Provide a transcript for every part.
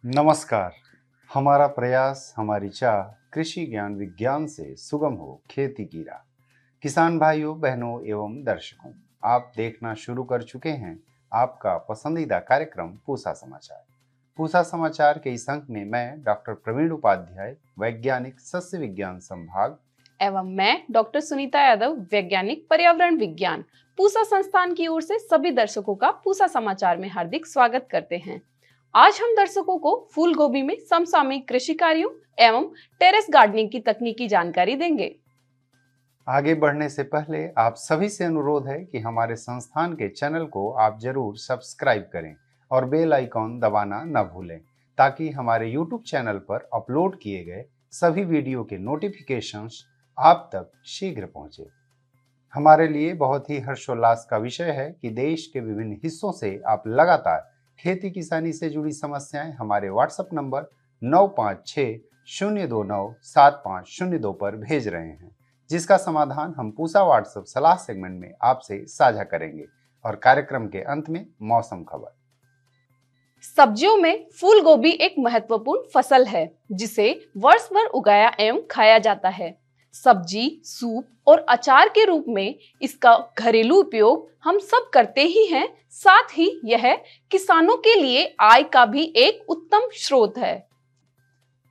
नमस्कार। हमारा प्रयास, हमारी चाह, कृषि ज्ञान विज्ञान से सुगम हो खेती की राह। किसान भाइयों, बहनों एवं दर्शकों, आप देखना शुरू कर चुके हैं आपका पसंदीदा कार्यक्रम पूसा समाचार। पूसा समाचार के इस अंक में मैं डॉक्टर प्रवीण उपाध्याय, वैज्ञानिक सस्य विज्ञान संभाग, एवं मैं डॉक्टर सुनीता यादव, वैज्ञानिक पर्यावरण विज्ञान, पूसा संस्थान की ओर से सभी दर्शकों का पूसा समाचार में हार्दिक स्वागत करते हैं। आज हम दर्शकों को फूल गोभी में समसामयिक कृषि कार्यों एवं टेरेस गार्डनिंग की तकनीकी जानकारी देंगे। आगे बढ़ने से पहले आप सभी से अनुरोध है कि हमारे संस्थान के चैनल को आप जरूर सब्सक्राइब करें और बेल आइकॉन दबाना न भूलें, ताकि हमारे यूट्यूब चैनल पर अपलोड किए गए सभी वीडियो के नोटिफिकेशंस आप तक शीघ्र पहुंचे। हमारे लिए बहुत ही हर्षोल्लास का विषय है कि देश के विभिन्न हिस्सों से आप लगातार खेती किसानी से जुड़ी समस्याएं हमारे व्हाट्सएप नंबर 9560297502 पर भेज रहे हैं, जिसका समाधान हम पूसा व्हाट्सएप सलाह सेगमेंट में आपसे साझा करेंगे। और कार्यक्रम के अंत में मौसम खबर। सब्जियों में फूल गोभी एक महत्वपूर्ण फसल है, जिसे वर्ष भर उगाया एवं खाया जाता है। सब्जी, सूप और अचार के रूप में इसका घरेलू उपयोग हम सब करते ही हैं। साथ ही यह किसानों के लिए आय का भी एक उत्तम स्रोत है।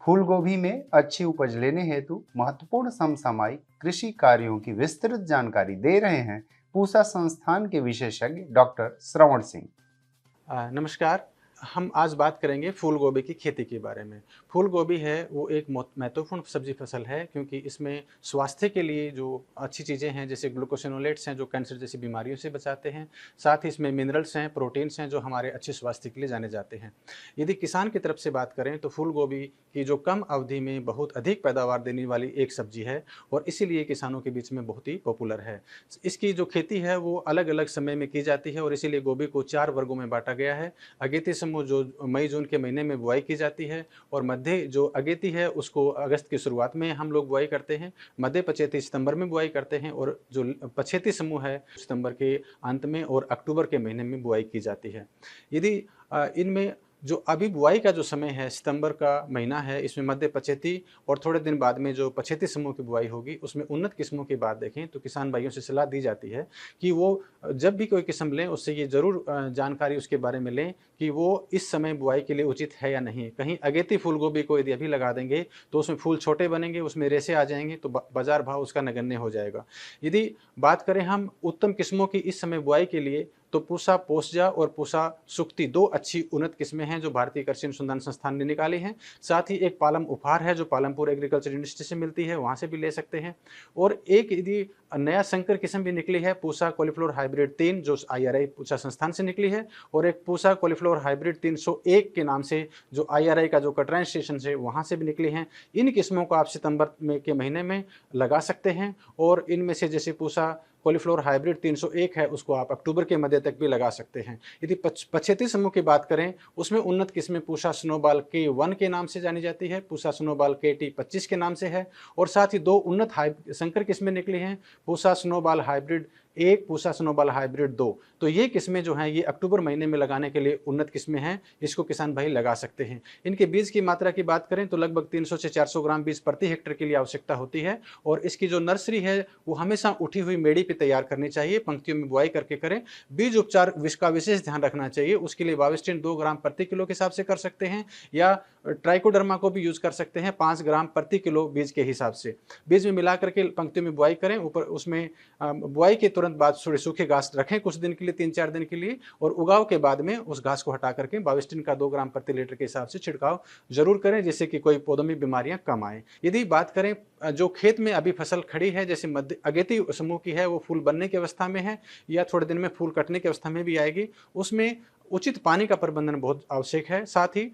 फूल गोभी में अच्छी उपज लेने हेतु महत्वपूर्ण समसामयिक कृषि कार्यों की विस्तृत जानकारी दे रहे हैं पूसा संस्थान के विशेषज्ञ डॉक्टर श्रवण सिंह। नमस्कार। हम आज बात करेंगे फूल गोभी की खेती के बारे में। फूल गोभी है वो एक महत्वपूर्ण सब्जी फसल है, क्योंकि इसमें स्वास्थ्य के लिए जो अच्छी चीज़ें हैं, जैसे ग्लूकोसिनोलेट्स हैं जो कैंसर जैसी बीमारियों से बचाते हैं, साथ ही इसमें मिनरल्स हैं, प्रोटीन्स हैं जो हमारे अच्छे स्वास्थ्य के लिए जाने जाते हैं। यदि किसान की तरफ से बात करें तो फूल गोभी की जो कम अवधि में बहुत अधिक पैदावार देने वाली एक सब्जी है और इसीलिए किसानों के बीच में बहुत ही पॉपुलर है। इसकी जो खेती है वो अलग अलग समय में की जाती है और इसीलिए गोभी को 4 वर्गों में बांटा गया है। अगेती समूह जो मई जून के महीने में बुआई की जाती है, और मध्य जो अगेती है उसको अगस्त की शुरुआत में हम लोग बुआई करते हैं। मध्य पछेती सितंबर में बुआई करते हैं और जो पछेती समूह है सितंबर के अंत में और अक्टूबर के महीने में बुआई की जाती है। यदि इनमें जो अभी बुआई का जो समय है सितंबर का महीना है, इसमें मध्य पछेती और थोड़े दिन बाद में जो पछेती समूह की बुआई होगी उसमें उन्नत किस्मों की बात देखें तो किसान भाइयों से सलाह दी जाती है कि वो जब भी कोई किस्म लें उससे ये ज़रूर जानकारी उसके बारे में लें कि वो इस समय बुआई के लिए उचित है या नहीं। कहीं अगेती फूल गोभी को यदि अभी लगा देंगे तो उसमें फूल छोटे बनेंगे, उसमें रेशे आ जाएंगे तो बाजार भाव उसका नगण्य हो जाएगा। यदि बात करें हम उत्तम किस्मों की इस समय बुआई के लिए तो पूसा पोसजा और पूसा सुक्ति 2 अच्छी उन्नत किस्में हैं जो भारतीय कृषि अनुसंधान संस्थान ने निकाली हैं। साथ ही एक पालम उपहार है जो पालमपुर एग्रीकल्चर यूनिवर्सिटी से मिलती है, वहाँ से भी ले सकते हैं। और एक यदि नया संकर किस्म भी निकली है पूसा कॉलीफ्लावर हाइब्रिड 3 जो IRI पूसा संस्थान से निकली है, और एक पूसा कॉलीफ्लावर हाइब्रिड 301 के नाम से जो IRI का जो कटराइन स्टेशन से वहाँ से भी निकली हैं। इन किस्मों को आप सितंबर के महीने में लगा सकते हैं, और इनमें से जैसे पूसा कॉलीफ्लावर हाइब्रिड 301 है उसको आप अक्टूबर के मध्य तक भी लगा सकते हैं। यदि पछेती समूह की बात करें उसमें उन्नत किस्में पूसा स्नोबॉल K1 के नाम से जानी जाती है, पूसा स्नोबॉल KT25 के नाम से है, और साथ ही 2 उन्नत संकर किस्में निकली हैं, Pusa snowball hybrid 1, Pusa snowball hybrid 2। तो ये किस्में जो हैं ये अक्टूबर महीने में लगाने के लिए उन्नत किस्में हैं, इसको किसान भाई लगा सकते हैं। इनके बीज की मात्रा की बात करें तो लगभग 300 से 400 ग्राम बीज प्रति हेक्टेयर के लिए आवश्यकता होती है, और इसकी जो नर्सरी है वो हमेशा उठी हुई मेड़ी पे तैयार करनी चाहिए, पंक्तियों में बुआई करके करें। बीज उपचार का विशेष ध्यान रखना चाहिए, उसके लिए वाविस्टिन 2 ग्राम प्रति किलो के हिसाब से कर सकते हैं, या ट्राइकोडर्मा को भी यूज कर सकते हैं 5 ग्राम प्रति किलो बीज के हिसाब से। बीज में मिला करके पंक्तियों में बुआई करें, ऊपर उसमें बुआई के तुरंत बाद थोड़े सूखे घास रखें कुछ दिन के लिए, 3-4 दिन के लिए, और उगाव के बाद में उस घास को हटा करके बाविस्टिन का 2 ग्राम प्रति लीटर के हिसाब से छिड़काव जरूर करें, जिससे कि कोई पौधों में बीमारियां कम आए। यदि बात करें जो खेत में अभी फसल खड़ी है, जैसे मध्य अगेती समूह की है, वो फूल बनने की अवस्था में है या थोड़े दिन में फूल कटने की अवस्था में भी आएगी, उसमें उचित पानी का प्रबंधन बहुत आवश्यक है। साथ ही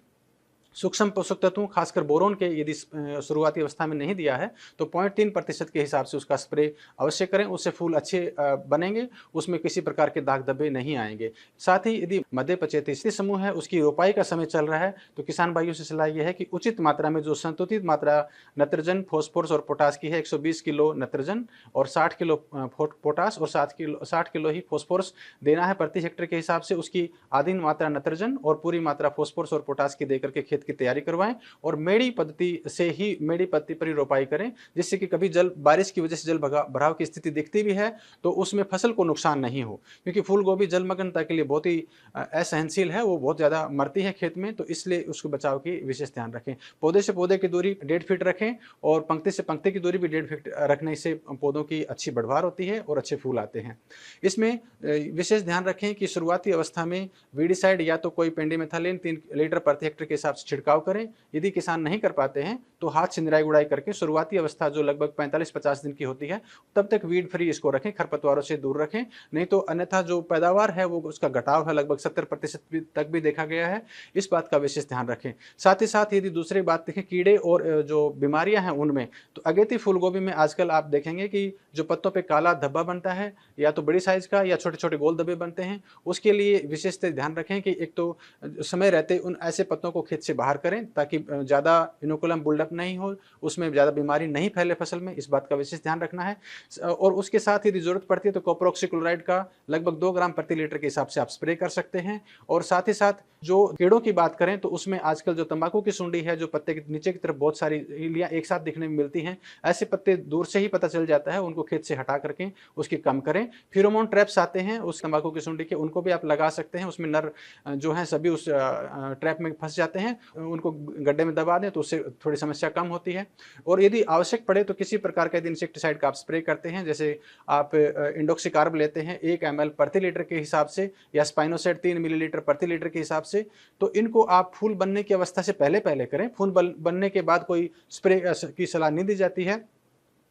सूक्ष्म पोषक तत्वों खासकर बोरोन के यदि शुरुआती अवस्था में नहीं दिया है तो 0.3% के हिसाब से उसका स्प्रे अवश्य करें, उससे फूल अच्छे बनेंगे, उसमें किसी प्रकार के दाग धब्बे नहीं आएंगे। साथ ही यदि मध्य पचेतीसरी समूह है, उसकी रोपाई का समय चल रहा है, तो किसान भाइयों से सलाह यह है कि उचित मात्रा में जो संतुलित मात्रा नाइट्रोजन, फास्फोरस और पोटास की है, 120 किलो नाइट्रोजन और 60 किलो पोटास और 60 किलो ही फास्फोरस देना है प्रति हेक्टेयर के हिसाब से। उसकी आधी मात्रा नाइट्रोजन और पूरी मात्रा फास्फोरस और पोटास की देकर के खेत की तैयारी करवाएं और मेड़ी पद्धति पर ही रोपाई करें, जिससे कि कभी बारिश की वजह से जल भराव की स्थिति दिखती भी है तो उसमें फसल को नुकसान नहीं हो, क्योंकि फूल गोभी जलमग्नता के लिए बहुत ही असहनशील है, वो बहुत ज़्यादा मरती है खेत में, तो इसलिए उसको बचाव की विशेष ध्यान रखें। पौधे से पौधे की दूरी 1.5 फीट रखें और पंक्ति से पंक्ति की दूरी भी 1.5 फीट रखने से पौधों की अच्छी बढ़वार होती है और अच्छे फूल आते हैं। इसमें विशेष ध्यान रखें कि शुरुआती अवस्था में वीडिसाइड या तो कोई पेंडिमेथालिन 3 लीटर प्रति हेक्टेयर के हिसाब से छिड़काव करें। यदि किसान नहीं कर पाते हैं तो हाथ से निराई गुड़ाई करके शुरुआती अवस्था जो लगभग 45-50 दिन की होती है तब तक वीड फ्री इसको रखें, खरपतवारों से दूर रखें, नहीं तो अन्यथा जो पैदावार है वो उसका घटाव है लगभग 70% तक भी देखा गया है। इस बात का विशेष ध्यान रखें। साथ ही साथ यदि दूसरी बात देखें कीड़े और जो बीमारियां हैं उनमें, तो अगेती फूलगोभी में आजकल आप देखेंगे कि जो पत्तों पे काला धब्बा बनता है या तो बड़ी साइज का या छोटे छोटे गोल धब्बे बनते हैं, उसके लिए विशेष ध्यान रखें कि एक तो समय रहते उन ऐसे पत्तों को खेत से बाहर करें ताकि ज़्यादा इनोकुलम बिल्डअप नहीं हो, उसमें ज़्यादा बीमारी नहीं फैले फसल में, इस बात का विशेष ध्यान रखना है। और उसके साथ यदि जरूरत पड़ती है तो कॉपर ऑक्सीक्लोराइड का लगभग 2 ग्राम प्रति लीटर के हिसाब से आप स्प्रे कर सकते हैं। और साथ ही साथ जो कीड़ों की बात करें तो उसमें आजकल जो तंबाकू की सुंडी है, जो पत्ते के नीचे की तरफ बहुत सारी इल्लियां एक साथ दिखने में मिलती हैं, ऐसे पत्ते दूर से ही पता चल जाता है, उनको खेत से हटा करके उसकी कम करें। फिरोमोन ट्रैप्स आते हैं उस तंबाकू की सुंडी के, उनको भी आप लगा सकते हैं, उसमें नर जो है सभी उस ट्रैप में फंस जाते हैं, उनको गड्ढे में दबा दें तो उससे थोड़ी समस्या कम होती है। और यदि आवश्यक पड़े तो किसी प्रकार का इंसेक्टिसाइड का आप स्प्रे करते हैं, जैसे आप इंडोक्सिकार्ब लेते हैं 1 ml प्रति लीटर के हिसाब से या स्पाइनोसेट 3 मिलीलीटर प्रति लीटर के हिसाब से, तो इनको आप फूल बनने की अवस्था से पहले करें। फूल बनने के बाद कोई स्प्रे की सलाह नहीं दी जाती है,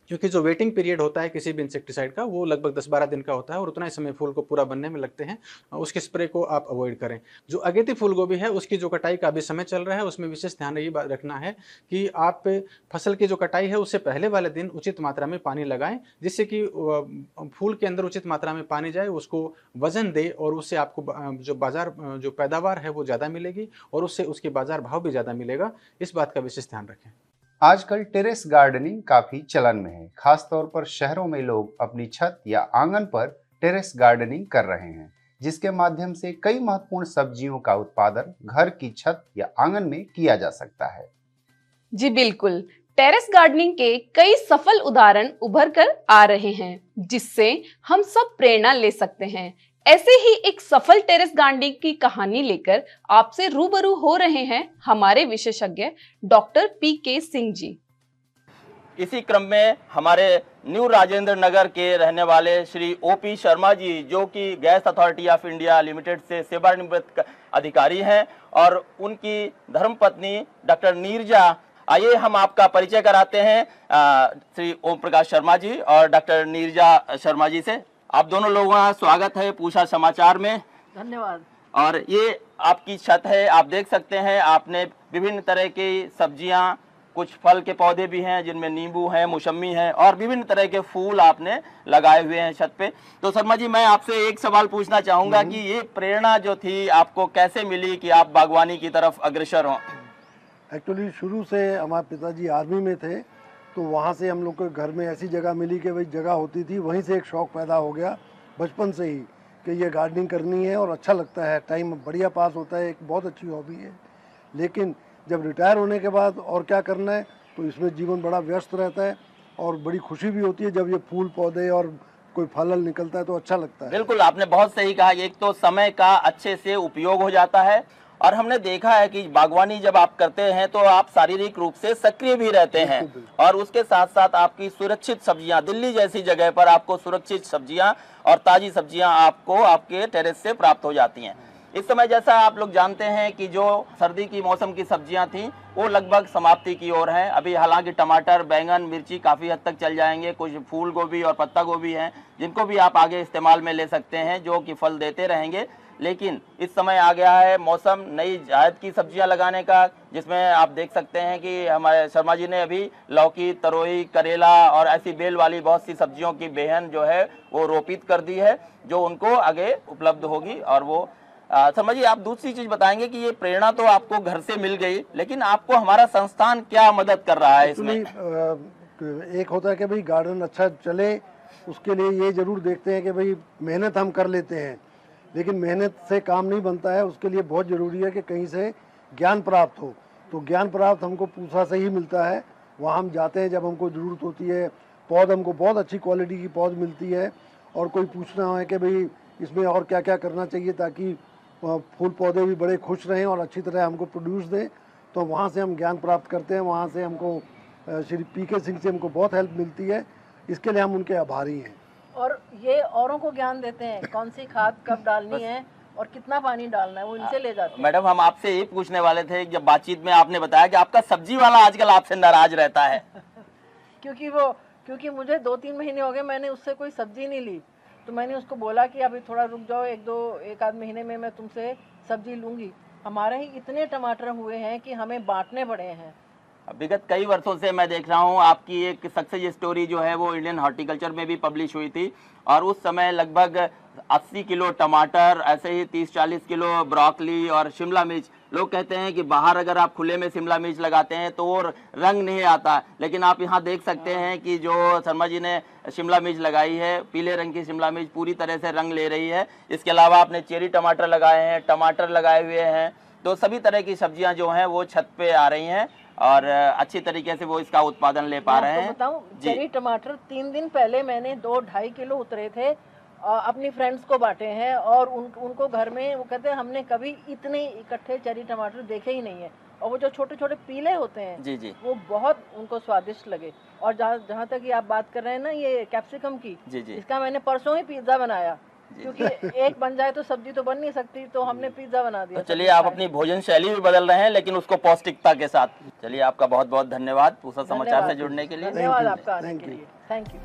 क्योंकि जो वेटिंग पीरियड होता है किसी भी इंसेक्टिसाइड का वो लगभग 10-12 दिन का होता है और उतना ही समय फूल को पूरा बनने में लगते हैं, उसके स्प्रे को आप अवॉइड करें। जो अगेती फूलगोभी है उसकी जो कटाई का अभी समय चल रहा है उसमें विशेष ध्यान ये बात रखना है कि आप फसल की जो कटाई है उससे पहले वाले दिन उचित मात्रा में पानी लगाएं, जिससे कि फूल के अंदर उचित मात्रा में पानी जाए, उसको वजन दे और उससे आपको जो पैदावार है वो ज़्यादा मिलेगी और उससे उसके बाजार भाव भी ज़्यादा मिलेगा। इस बात का विशेष ध्यान रखें। आजकल टेरेस गार्डनिंग काफी चलन में है। खासतौर पर शहरों में लोग अपनी छत या आंगन पर टेरेस गार्डनिंग कर रहे हैं, जिसके माध्यम से कई महत्वपूर्ण सब्जियों का उत्पादन घर की छत या आंगन में किया जा सकता है। जी बिल्कुल, टेरेस गार्डनिंग के कई सफल उदाहरण उभर कर आ रहे हैं, जिससे हम सब प्रेरणा ले सकते हैं। ऐसे ही एक सफल टेरेस गार्डनिंग की कहानी लेकर आपसे रूबरू हो रहे हैं हमारे विशेषज्ञ डॉक्टर पी.के. सिंह जी। इसी क्रम में हमारे न्यू राजेंद्र नगर के रहने वाले श्री ओ.पी. शर्मा जी, जो कि gas authority of India limited से सेवानिवृत्त अधिकारी हैं, और उनकी धर्मपत्नी डॉक्टर नीरजा। आइए हम आपका परिचय कराते हैं श्री ओम प्रकाश शर्मा जी और डॉक्टर नीरजा शर्मा जी से। आप दोनों लोगों का स्वागत है पूषा समाचार में। धन्यवाद। और ये आपकी छत है, आप देख सकते हैं आपने विभिन्न तरह की सब्जियां, कुछ फल के पौधे भी हैं जिनमें नींबू है, मौसमी है और विभिन्न तरह के फूल आपने लगाए हुए हैं छत पे। तो शर्मा जी, मैं आपसे एक सवाल पूछना चाहूँगा कि ये प्रेरणा जो थी आपको कैसे मिली कि आप बागवानी की तरफ अग्रसर हों? एक्चुअली शुरू से हमारे पिताजी आर्मी में थे, तो वहाँ से हम लोग को घर में ऐसी जगह मिली कि भाई जगह होती थी, वहीं से एक शौक़ पैदा हो गया बचपन से ही कि ये गार्डनिंग करनी है और अच्छा लगता है, टाइम बढ़िया पास होता है, एक बहुत अच्छी हॉबी है। लेकिन जब रिटायर होने के बाद और क्या करना है, तो इसमें जीवन बड़ा व्यस्त रहता है और बड़ी खुशी भी होती है जब ये फूल पौधे और कोई फल निकलता है तो अच्छा लगता है। बिल्कुल, आपने बहुत सही कहा। एक तो समय का अच्छे से उपयोग हो जाता है और हमने देखा है कि बागवानी जब आप करते हैं तो आप शारीरिक रूप से सक्रिय भी रहते हैं और उसके साथ साथ आपकी सुरक्षित सब्जियां, दिल्ली जैसी जगह पर आपको सुरक्षित सब्जियां और ताजी सब्जियां आपको आपके टेरेस से प्राप्त हो जाती हैं। इस समय जैसा आप लोग जानते हैं कि जो सर्दी की मौसम की सब्जियां थी वो लगभग समाप्ति की ओर हैं। अभी हालांकि टमाटर, बैंगन, मिर्ची काफ़ी हद तक चल जाएंगे। कुछ फूल गोभी और पत्ता गोभी हैं जिनको भी आप आगे इस्तेमाल में ले सकते हैं, जो कि फल देते रहेंगे। लेकिन इस समय आ गया है मौसम नई जायद की सब्जियां लगाने का, जिसमें आप देख सकते हैं कि हमारे शर्मा जी ने अभी लौकी, तरोई, करेला और ऐसी बेल वाली बहुत सी सब्जियों की बेहन जो है वो रोपित कर दी है, जो उनको आगे उपलब्ध होगी। और वो शर्मा जी, आप दूसरी चीज बताएंगे कि ये प्रेरणा तो आपको घर से मिल गई, लेकिन आपको हमारा संस्थान क्या मदद कर रहा है इसमें? एक होता है कि भाई गार्डन अच्छा चले, उसके लिए ये जरूर देखते हैं कि भाई मेहनत हम कर लेते हैं, लेकिन मेहनत से काम नहीं बनता है। उसके लिए बहुत ज़रूरी है कि कहीं से ज्ञान प्राप्त हो। तो ज्ञान प्राप्त हमको पूसा से ही मिलता है। वहाँ हम जाते हैं जब हमको ज़रूरत होती है। पौध हमको बहुत अच्छी क्वालिटी की पौध मिलती है, और कोई पूछना है कि भाई इसमें और क्या क्या करना चाहिए ताकि फूल पौधे भी बड़े खुश रहें और अच्छी तरह हमको प्रोड्यूस दें, तो वहाँ से हम ज्ञान प्राप्त करते हैं। वहाँ से हमको श्री पीके सिंह से हमको बहुत हेल्प मिलती है। इसके लिए हम उनके आभारी हैं। और ये औरों को ज्ञान देते हैं, कौन सी खाद कब डालनी है और कितना पानी डालना है, वो इनसे ले जाते हैं। मैडम, हम आपसे ये पूछने वाले थे, जब बातचीत में आपने बताया कि आपका सब्जी वाला आजकल आपसे नाराज रहता है। क्योंकि मुझे 2-3 महीने हो गए मैंने उससे कोई सब्जी नहीं ली, तो मैंने उसको बोला कि अभी थोड़ा रुक जाओ, 1-2-1 महीने में मैं तुमसे सब्जी लूँगी। हमारे ही इतने टमाटर हुए हैं कि हमें बांटने पड़े हैं। विगत कई वर्षों से मैं देख रहा हूँ आपकी एक सक्सेस स्टोरी जो है वो इंडियन हॉर्टिकल्चर में भी पब्लिश हुई थी, और उस समय लगभग 80 किलो टमाटर, ऐसे ही 30-40 किलो ब्रोकली और शिमला मिर्च। लोग कहते हैं कि बाहर अगर आप खुले में शिमला मिर्च लगाते हैं तो वो रंग नहीं आता, लेकिन आप यहाँ देख सकते हैं कि जो शर्मा जी ने शिमला मिर्च लगाई है, पीले रंग की शिमला मिर्च पूरी तरह से रंग ले रही है। इसके अलावा आपने चेरी टमाटर लगाए हैं, टमाटर लगाए हुए हैं, तो सभी तरह की सब्जियां जो हैं वो छत पे आ रही हैं और अच्छी तरीके से वो इसका उत्पादन ले पा रहे हैं। बताऊं, चेरी टमाटर 3 दिन पहले मैंने 2-2.5 किलो उतरे थे, अपनी फ्रेंड्स को बांटे हैं, और उनको घर में वो कहते हैं हमने कभी इतने इकट्ठे चेरी टमाटर देखे ही नहीं है। और वो जो छोटे छोटे पीले होते हैं जी जी, वो बहुत उनको स्वादिष्ट लगे। और जहाँ तक ये आप बात कर रहे हैं ना ये कैप्सिकम की, जी जी, इसका मैंने परसों ही पिज्जा बनाया, क्योंकि एक बन जाए तो सब्जी तो बन नहीं सकती, तो हमने पिज्जा बना दिया। तो चलिए, आप अपनी भोजन शैली भी बदल रहे हैं, लेकिन उसको पौष्टिकता के साथ। चलिए, आपका बहुत बहुत धन्यवाद पूसा समाचार से जुड़ने के लिए। धन्यवाद आपका आने के लिए। Thank you.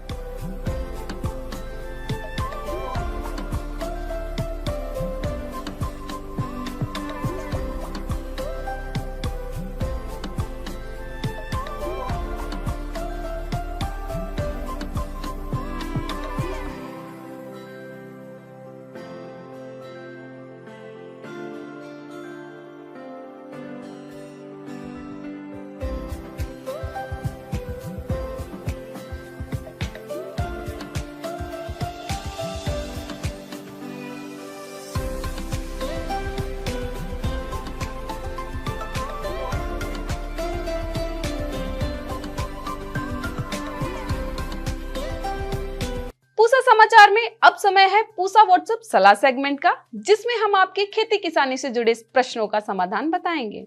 पूसा समाचार में अब समय है पूसा व्हाट्सएप सलाह सेगमेंट का, जिसमें हम आपके खेती किसानी से जुड़े प्रश्नों का समाधान बताएंगे।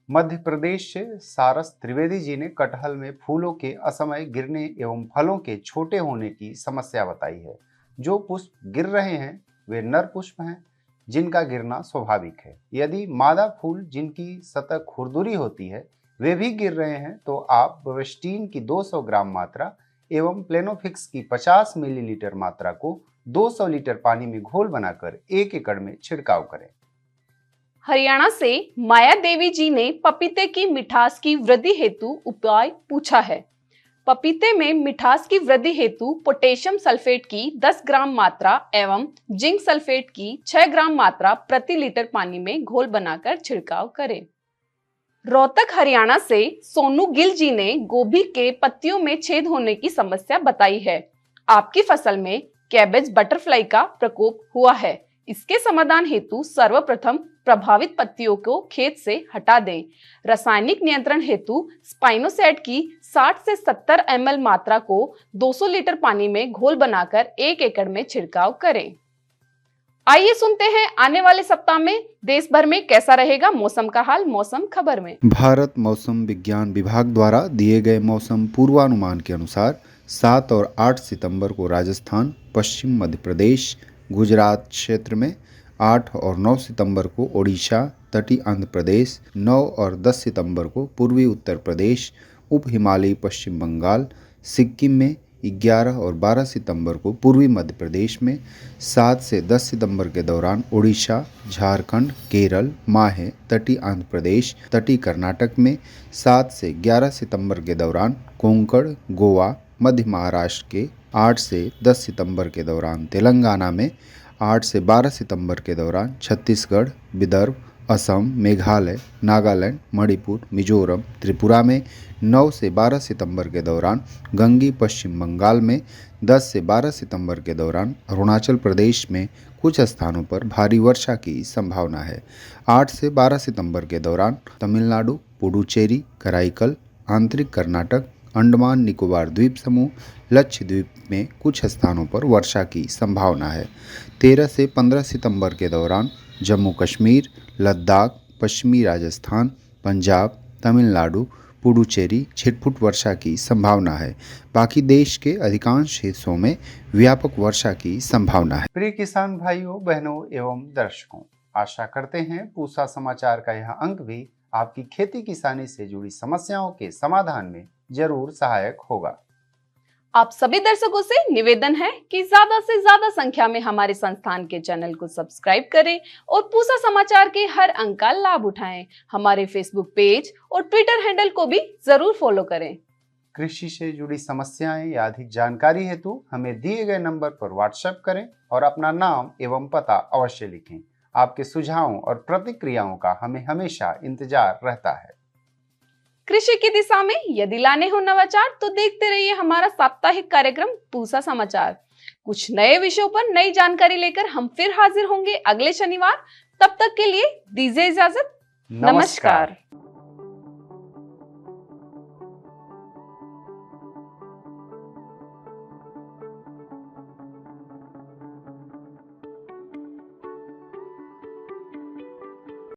मध्य प्रदेश से सारस त्रिवेदी जी ने कटहल में फूलों के असमय गिरने एवं फलों के छोटे होने की समस्या बताई है। जो पुष्प गिर रहे हैं वे नर पुष्प हैं, जिनका गिरना स्वाभाविक है। यदि मादा फूल जिनकी सतह खुरदुरी होती है वे भी गिर रहे हैं तो आप बवेस्टीन की 200 ग्राम मात्रा एवं प्लेनोफिक्स की 50 मिलीलीटर मात्रा को 200 लीटर पानी में घोल बनाकर 1 एकड़ में छिड़काव करें। हरियाणा से माया देवी जी ने पपीते की मिठास की वृद्धि हेतु उपाय पूछा है। पपीते में मिठास की वृद्धि हेतु पोटेशियम सल्फेट की 10 ग्राम मात्रा एवं जिंक सल्फेट की 6 ग्राम मात्रा प्रति लीटर पानी में घोल बनाकर छिड़काव करें। रोहतक हरियाणा से सोनू गिल जी ने गोभी के पत्तियों में छेद होने की समस्या बताई है। आपकी फसल में कैबेज बटरफ्लाई का प्रकोप हुआ है। इसके समाधान हेतु सर्वप्रथम प्रभावित पत्तियों को खेत से हटा दें। रासायनिक नियंत्रण हेतु स्पाइनोसैड की 60 से 70 ml मात्रा को 200 लीटर पानी में घोल बनाकर 1 एकड़ में छिड़काव करें। आइए सुनते हैं आने वाले सप्ताह में देश भर में कैसा रहेगा मौसम का हाल मौसम खबर में। भारत मौसम विज्ञान विभाग द्वारा दिए गए मौसम पूर्वानुमान के अनुसार 7 और 8 सितंबर को राजस्थान, पश्चिम मध्य प्रदेश, गुजरात क्षेत्र में 8 और 9 सितंबर को ओडिशा, तटीय आंध्र प्रदेश, 9 और 10 सितंबर को पूर्वी उत्तर प्रदेश, उप हिमालयी पश्चिम बंगाल, सिक्किम में 11 और 12 सितंबर को पूर्वी मध्य प्रदेश में, 7 से 10 सितंबर के दौरान उड़ीसा, झारखंड, केरल, माहे, तटीय आंध्र प्रदेश, तटीय कर्नाटक में, 7 से 11 सितंबर के दौरान कोंकण, गोवा, मध्य महाराष्ट्र के, 8 से 10 सितंबर के दौरान तेलंगाना में, 8 से 12 सितंबर के दौरान छत्तीसगढ़, विदर्भ, असम, मेघालय, नागालैंड, मणिपुर, मिजोरम, त्रिपुरा में, 9 से 12 सितंबर के दौरान गंगी पश्चिम बंगाल में, 10 से 12 सितंबर के दौरान अरुणाचल प्रदेश में कुछ स्थानों पर भारी वर्षा की संभावना है। 8 से 12 सितंबर के दौरान तमिलनाडु, पुडुचेरी, कराईकल, आंतरिक कर्नाटक, अंडमान निकोबार द्वीप समूह, लक्षद्वीप में कुछ स्थानों पर वर्षा की संभावना है। 13 से 15 सितंबर के दौरान जम्मू कश्मीर, लद्दाख, पश्चिमी राजस्थान, पंजाब, तमिलनाडु, पुडुचेरी छिटपुट वर्षा की संभावना है। बाकी देश के अधिकांश हिस्सों में व्यापक वर्षा की संभावना है। प्रिय किसान भाइयों, बहनों एवं दर्शकों, आशा करते हैं पूसा समाचार का यह अंक भी आपकी खेती किसानी से जुड़ी समस्याओं के समाधान में जरूर सहायक होगा। आप सभी दर्शकों से निवेदन है कि ज्यादा से ज्यादा संख्या में हमारे संस्थान के चैनल को सब्सक्राइब करें और पूसा समाचार के हर अंक का लाभ उठाएं। हमारे फेसबुक पेज और ट्विटर हैंडल को भी जरूर फॉलो करें। कृषि से जुड़ी समस्याएं या अधिक जानकारी हेतु हमें दिए गए नंबर पर व्हाट्सएप करें और अपना नाम एवं पता अवश्य लिखें। आपके सुझावों और प्रतिक्रियाओं का हमें हमेशा इंतजार रहता है। कृषि की दिशा में यदि लाने हो नवाचार तो देखते रहिए हमारा साप्ताहिक कार्यक्रम पूसा समाचार। कुछ नए विषयों पर नई जानकारी लेकर हम फिर हाजिर होंगे अगले शनिवार। तब तक के लिए दीजिए इजाजत। नमस्कार।